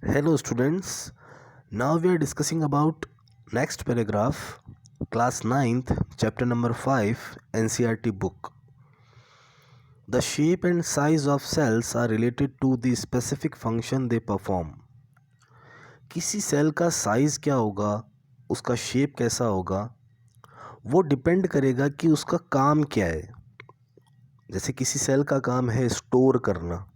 Hello students, now we are discussing about next paragraph, class 9th, chapter number 5, NCERT book. The shape and size of cells are related to the specific function they perform. किसी cell का size क्या होगा, उसका shape कैसा होगा, वो depend करेगा कि उसका काम क्या है। जैसे किसी सेल का काम है स्टोर करना,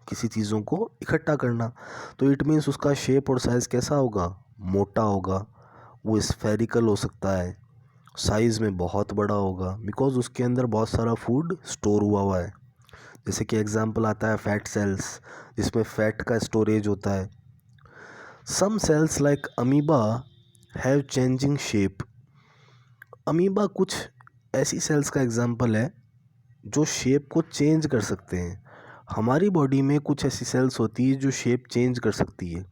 किसी चीज़ों को इकट्ठा करना, तो इट मीन्स उसका शेप और साइज़ कैसा होगा, मोटा होगा, वो स्फेरिकल हो सकता है, साइज़ में बहुत बड़ा होगा, बिकॉज उसके अंदर बहुत सारा फूड स्टोर हुआ है। जैसे कि एग्जांपल आता है फैट सेल्स, जिसमें फैट का स्टोरेज होता है। Some cells like amoeba have changing shape. Amoeba कुछ ऐसी सेल्स का एग्जांपल है जो शेप को चेंज कर सकते हैं। हमारी बॉडी में कुछ ऐसी सेल्स होती है जो शेप चेंज कर सकती है।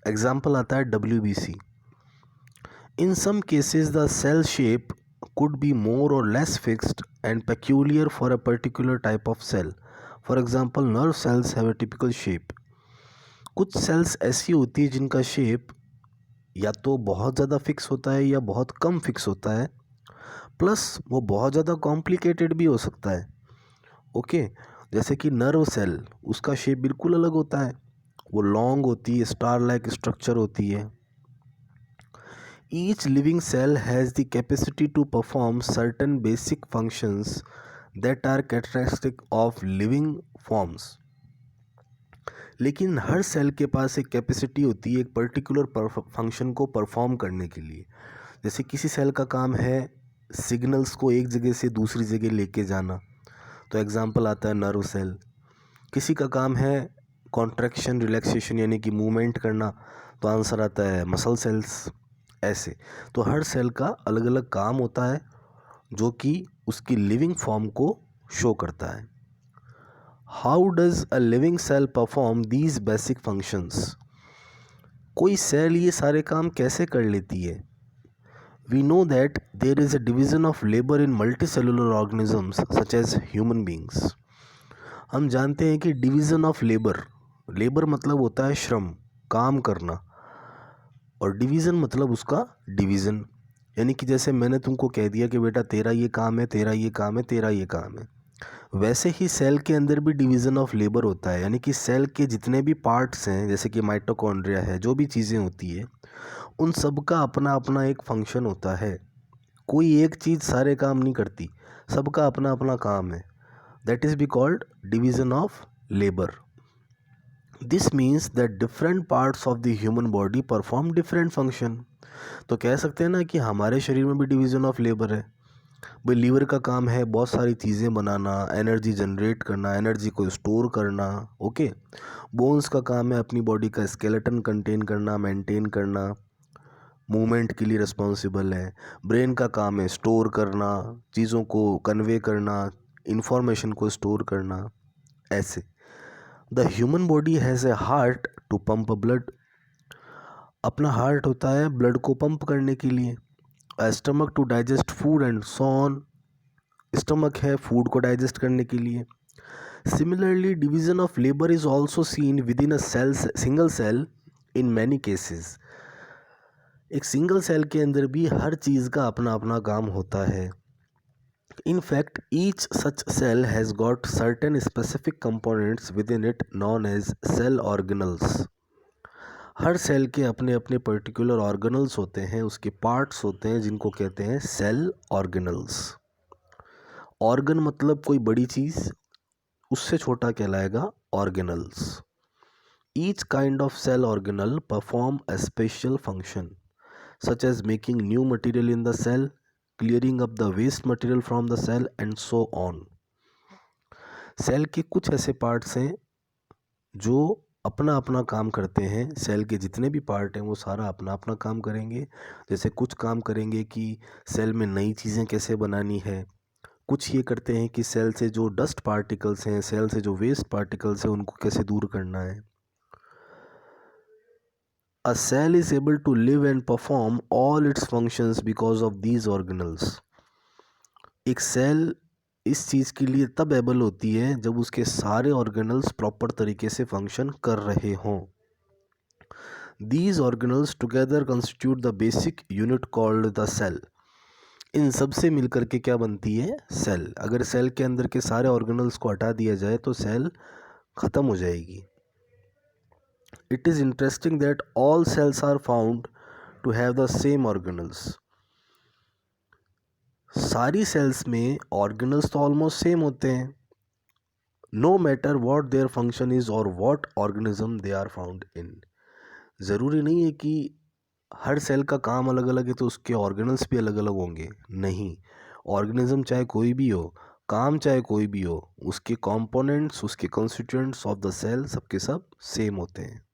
एग्जाम्पल आता है WBC। In some cases the cell shape could be more or less fixed and peculiar for a particular type of cell. For example, nerve cells have a typical shape. कुछ sales ऐसी होती है जिनका shape या तो बहुत ज़्यादा fix होता है या बहुत कम फिक्स होता है, प्लस वो बहुत ज़्यादा कॉम्प्लिकेटेड भी हो सकता है। ओके, जैसे कि नर्व सेल, उसका शेप बिल्कुल अलग होता है, वो लॉन्ग होती है, स्टार लाइक स्ट्रक्चर होती है। Each living cell has the capacity to perform certain basic functions that are characteristic of living forms. लेकिन हर सेल के पास एक कैपेसिटी होती है एक पर्टिकुलर फंक्शन को परफॉर्म करने के लिए। जैसे किसी सेल का काम है सिग्नल्स को एक जगह से दूसरी जगह लेके जाना, तो एग्जांपल आता है नर्व सेल। किसी का काम है कॉन्ट्रैक्शन रिलैक्सेशन यानी कि मूवमेंट करना, तो आंसर आता है मसल सेल्स। ऐसे तो हर सेल का अलग अलग काम होता है जो कि उसकी लिविंग फॉर्म को शो करता है। How does a living cell perform these basic functions. कोई सेल ये सारे काम कैसे कर लेती है। We know that there is a division of labour in multicellular organisms such as human beings. हम जानते हैं कि डिवीज़न ऑफ लेबर, लेबर मतलब होता है श्रम, काम करना, और डिवीज़न मतलब उसका डिवीज़न। यानी कि जैसे मैंने तुमको कह दिया कि बेटा तेरा ये काम है, तेरा ये काम है, तेरा ये काम है, वैसे ही सेल के अंदर भी डिवीज़न ऑफ लेबर होता है। यानी कि सेल के जितने भी पार्ट्स हैं, जैसे कि माइटोकॉन्ड्रिया है, जो भी चीज़ें होती है, उन सब का अपना अपना एक फंक्शन होता है। कोई एक चीज़ सारे काम नहीं करती, सबका अपना अपना काम है। That is be called division of labour. This means that different parts of the human body perform different function. तो कह सकते हैं ना कि हमारे शरीर में भी डिवीज़न ऑफ लेबर है। भाई लीवर का काम है बहुत सारी चीज़ें बनाना, एनर्जी जनरेट करना, एनर्जी को स्टोर करना। ओके, बोन्स का काम है अपनी बॉडी का स्केलेटन कंटेन करना, मेंटेन करना, मूवमेंट के लिए रिस्पॉन्सिबल है। ब्रेन का काम है स्टोर करना, चीज़ों को कन्वे करना, इंफॉर्मेशन को स्टोर करना। ऐसे the human body has a heart to pump blood. अपना हार्ट होता है ब्लड को पंप करने के लिए। Stomach to digest food and so on. Stomach है फूड को डाइजेस्ट करने के लिए। Similarly division of labour is also seen within a cell, single cell in many cases. एक सिंगल सेल के अंदर भी हर चीज़ का अपना अपना काम होता है। In fact, each such cell has got certain specific components within it known as cell organelles. Her cell के अपने अपने पर्टिकुलर ऑर्गेनल्स होते हैं, उसके पार्ट्स होते हैं जिनको कहते हैं सेल ऑर्गेनल्स। ऑर्गन मतलब कोई बड़ी चीज़, उससे छोटा कहलाएगा organelles. Each kind of cell organelle perform a special function such as making new material in the cell, clearing up the waste material from the cell and so on. Cell के कुछ ऐसे parts हैं जो अपना अपना काम करते हैं। सेल के जितने भी पार्ट हैं वो सारा अपना अपना काम करेंगे। जैसे कुछ काम करेंगे कि सेल में नई चीज़ें कैसे बनानी है, कुछ ये करते हैं कि सेल से जो डस्ट पार्टिकल्स हैं, सेल से जो वेस्ट पार्टिकल्स हैं, उनको कैसे दूर करना है। A cell is able to live and perform all its functions because of these organelles. एक सेल इस चीज़ के लिए तब एबल होती है जब उसके सारे ऑर्गेनल्स प्रॉपर तरीके से फंक्शन कर रहे हों। These organelles together constitute the basic unit called the cell. इन सब से मिलकर के क्या बनती है? सेल. अगर सेल के अंदर के सारे ऑर्गेनल्स को हटा दिया जाए तो सेल ख़त्म हो जाएगी. It is interesting that all cells are found to have the same organelles. सारी सेल्स में ऑर्गेनल्स तो ऑलमोस्ट सेम होते हैं, no matter what their function is or what organism they are found in. ज़रूरी नहीं है कि हर सेल का काम अलग अलग है तो उसके ऑर्गेनल्स भी अलग अलग होंगे. नहीं, ऑर्गेनिज्म चाहे कोई भी हो, काम चाहे कोई भी हो, उसके कंपोनेंट्स, उसके कॉन्स्टिट्यूएंट्स ऑफ द सेल सबके सब सेम होते हैं.